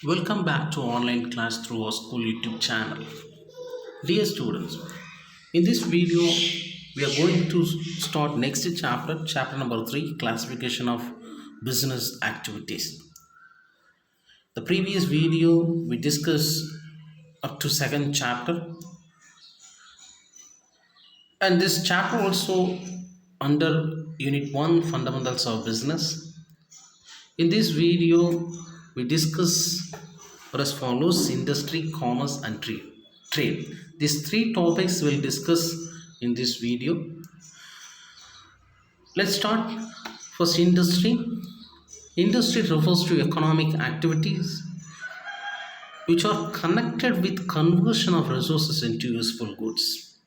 Welcome back to online class through our school YouTube channel. Dear students, in this video we are going to start next chapter number 3, classification of business activities. The previous video we discussed up to second chapter, and this chapter also under unit 1, fundamentals of business. In this video we discuss as follows: industry, commerce and trade. These three topics we'll discuss in this video. Let's start. First, industry. Industry refers to economic activities which are connected with conversion of resources into useful goods.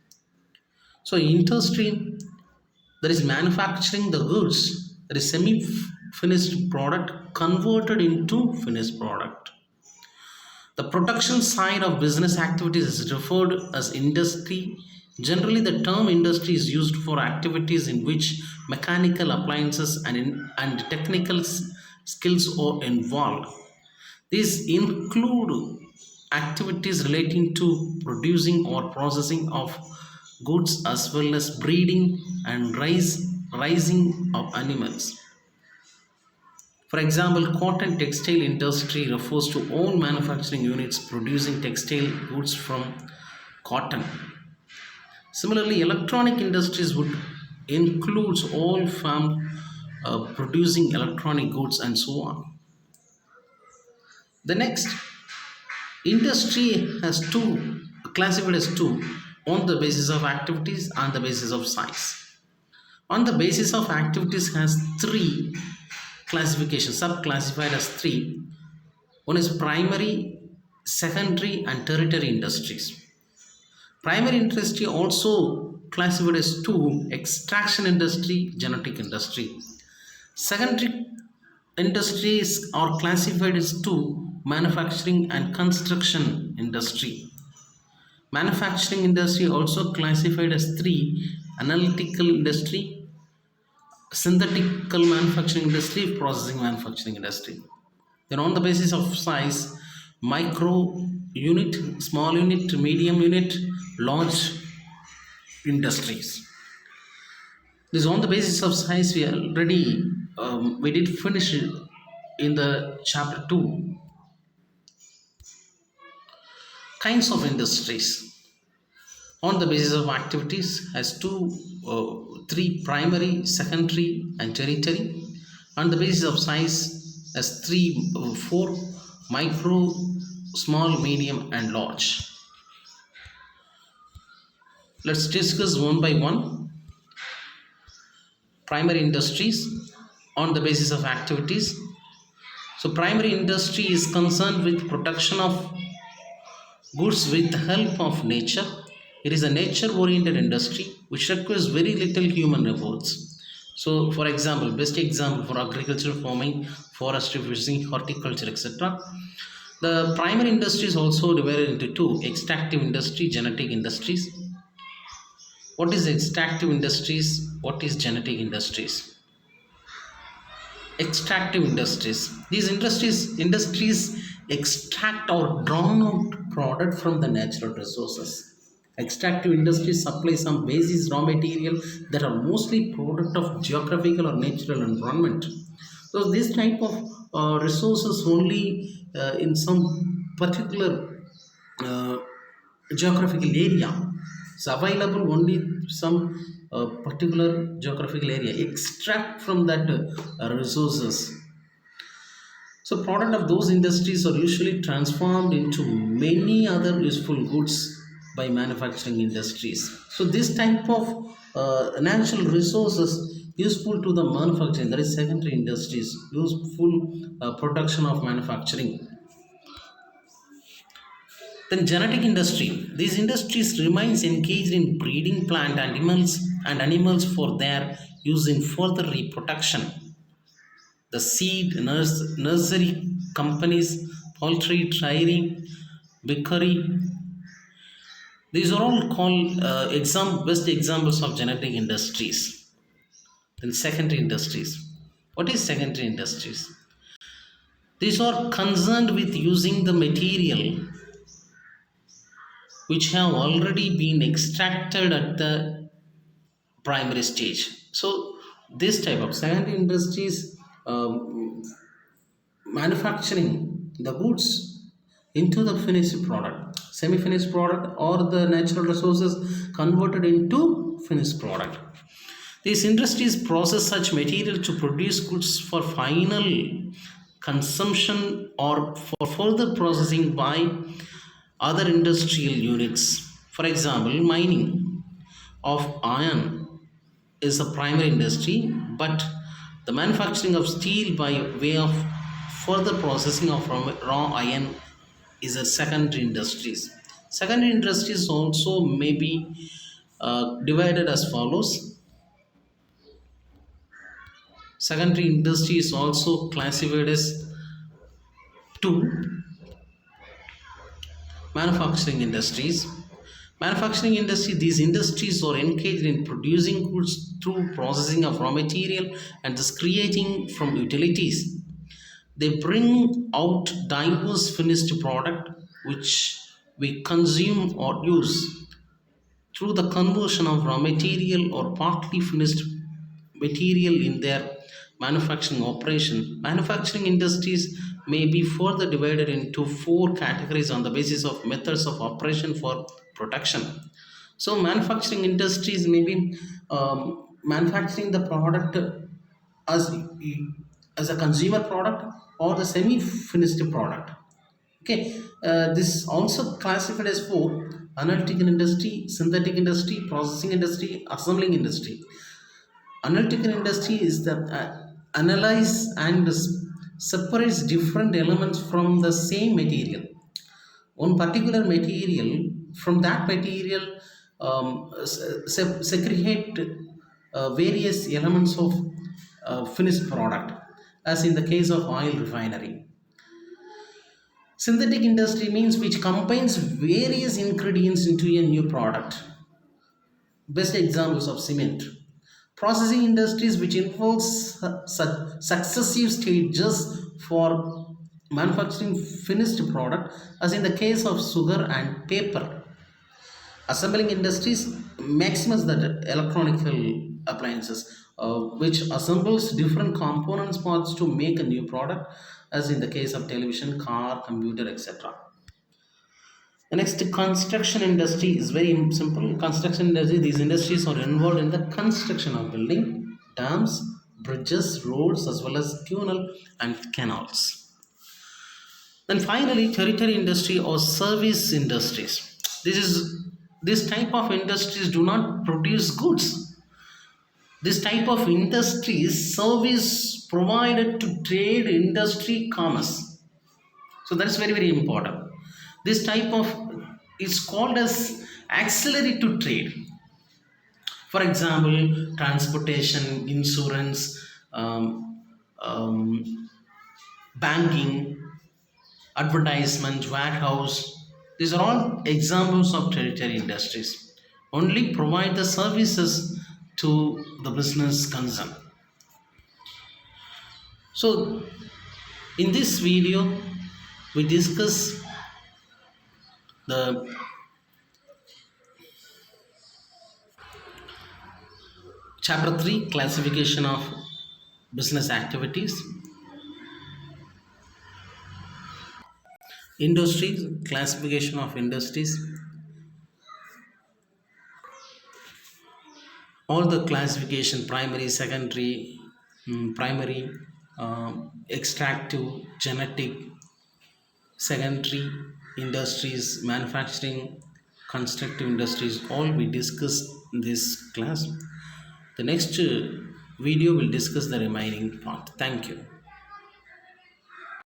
So industry, that is manufacturing the goods, that is semi-finished product converted into finished product. The production side of business activities is referred as industry. Generally, the term industry is used for activities in which mechanical appliances and technical skills are involved. These include activities relating to producing or processing of goods as well as breeding and raising of animals. For example, cotton textile industry refers to all manufacturing units producing textile goods from cotton. Similarly, electronic industries would includes all firms producing electronic goods and so on. The next, industry has two, classified as two, on the basis of activities and the basis of size. On the basis of activities has three classifications, sub-classified as three. One is primary, secondary and tertiary industries. Primary industry also classified as two: extraction industry, genetic industry. Secondary industries are classified as two: manufacturing and construction industry. Manufacturing industry also classified as three: analytical industry, synthetical manufacturing industry, processing manufacturing industry. Then on the basis of size, micro unit, small unit, medium unit, large industries. This on the basis of size we already we did finish it in the chapter 2. Kinds of industries on the basis of activities has three: primary, secondary and tertiary. On the basis of size has four: micro, small, medium and large. Let's discuss one by one. Primary industries on the basis of activities. So primary industry is concerned with production of goods with the help of nature. It is a nature oriented industry which requires very little human efforts. So for example, best example for agriculture, farming, forestry, fishing, horticulture, etc. The primary industry is also divided into two: extractive industry, genetic industries. What is extractive industries? What is genetic industries? Extractive industries. These industries extract or drawn out product from the natural resources. Extractive industries supply some basis raw material that are mostly product of geographical or natural environment. So this type of resources only in some particular uh, geographical area. It's available only some particular geographical area. Extract from that resources. So product of those industries are usually transformed into many other useful goods by manufacturing industries. So this type of natural resources useful to the manufacturing, that is secondary industries, useful production of manufacturing. Then genetic industry. These industries remains engaged in breeding plant animals for their use in further reproduction. The seed nursery companies, poultry, dairy, bakery. These are all called best examples of genetic industries. Then secondary industries. What is secondary industries? These are concerned with using the material which have already been extracted at the primary stage. So this type of secondary industries manufacturing the goods into the finished product, semi-finished product, or the natural resources converted into finished product. These industries process such material to produce goods for final consumption or for further processing by other industrial units. For example, mining of iron is a primary industry, but the manufacturing of steel by way of further processing of raw iron is a secondary industries. Secondary industries also may be divided as follows. Secondary industry is also classified as two manufacturing industries. Manufacturing industry, these industries are engaged in producing goods through processing of raw material and thus creating from utilities. They bring out diverse finished product which we consume or use through the conversion of raw material or partly finished material in their manufacturing operation. Manufacturing industries may be further divided into four categories on the basis of methods of operation for production. So, manufacturing industries may be manufacturing the product as as a consumer product or the semi-finished product. Okay, this is also classified as four: analytical industry, synthetic industry, processing industry, assembling industry. Analytical industry is that analyze and separates different elements from the same material. One particular material, from that material, segregate various elements of finished product, as in the case of oil refinery. Synthetic industry means which combines various ingredients into a new product. Best examples of cement. Processing industries which involves successive stages for manufacturing finished product, as in the case of sugar and paper. Assembling industries maximize the electronical appliances, which assembles different components parts to make a new product, as in the case of television, car, computer, etc. The next, construction industry is very simple. Construction industry, these industries are involved in the construction of building, dams, bridges, roads, as well as tunnel and canals. Then finally, territory industry or service industries. This type of industries do not produce goods. This type of industry is service provided to trade, industry, commerce. So that's very, very important. This type of is called as auxiliary to trade. For example, transportation, insurance, banking, advertisement, warehouse. These are all examples of territory industries. Only provide the services to the business concern. So, in this video, we discuss the chapter 3, classification of business activities. Industries, classification of industries. All the classification: primary, secondary, primary, extractive, genetic, secondary industries, manufacturing, constructive industries, all we discussed in this class. The next video will discuss the remaining part. Thank you.